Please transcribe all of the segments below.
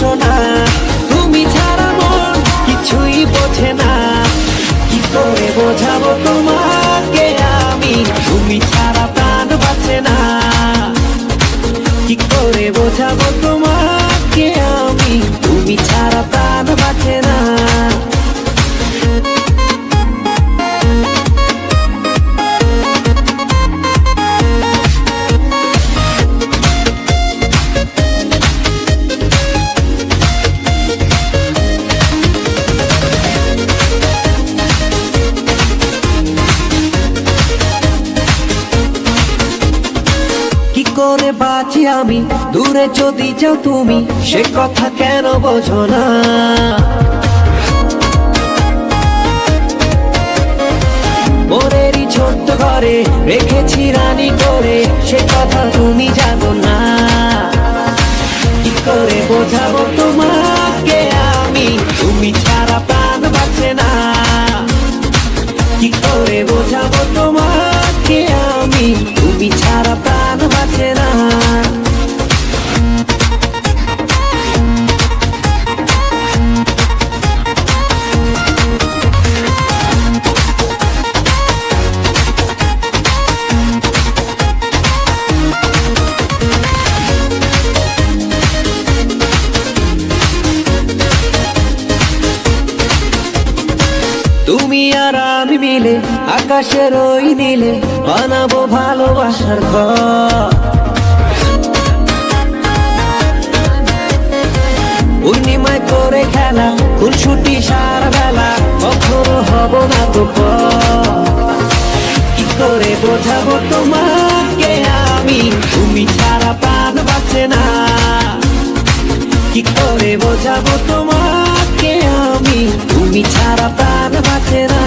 সোনা, তুমি ছাড়া মন কিছুই বোঝে না। কি করে বোঝাবো তোমাকে আমি, তুমি ছাড়া প্রাণ বাঁচে না। কি করে বোঝাবো তোমাকে আমি, তুমি ছাড়া প্রাণ বাঁচে না। কি করে বাঁচি আমি দূরে যদি যাও তুমি, সে কথা কেন বোঝো না। মনেরই ছোট্ট ঘরে রেখেছি রানী করে, সে কথা তুমি জানো না। কি করে বোঝাবো তোমাকে আমি, তুমি ছাড়া প্রাণ বাঁচে না। কি করে বোঝাবো তোমাকে আমি, তুমি ছাড়া প্রাণ বাঁচে না। তুমি আর আমি মিলে আকাশের ওই নীলে বানাবো ভালোবাসার ঘর। পূর্ণিমায় করে খেলা খুনসুটি সারা বেলা, কখনো হব না তো পর। কি করে বোঝাবো তোমাকে আমি, তুমি ছাড়া প্রাণ বাঁচে না। কি করে বোঝাবো তোমাকে আমি, তুমি ছাড়া প্রাণ বাঁচে না।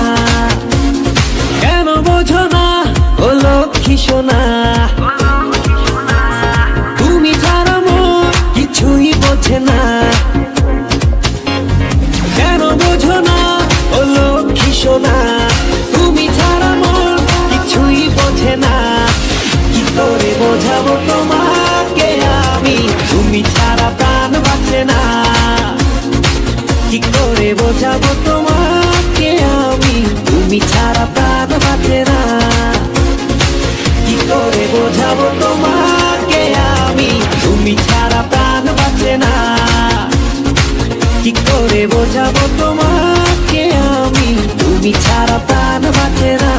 কেন বোঝো না ও লক্ষ্মী সোনা, তুমি ছাড়া মন কিছুই বোঝে না। কেন বোঝো না ও লক্ষ্মী সোনা, তুমি ছাড়া মন কিছুই বোঝে না। কি করে বোঝাবো তোমাকে আমি, তুমি ছাড়া প্রাণ বাঁচে না। কি করে বোঝাবো তোমাকে আমি, তুমি ছাড়া প্রাণ বাঁচে না। কি করে বোঝাবো তোমাকে আমি, তুমি ছাড়া প্রাণ বাঁচে না। কি করে বোঝাবো তোমাকে আমি, তুমি ছাড়া প্রাণ বাঁচে না।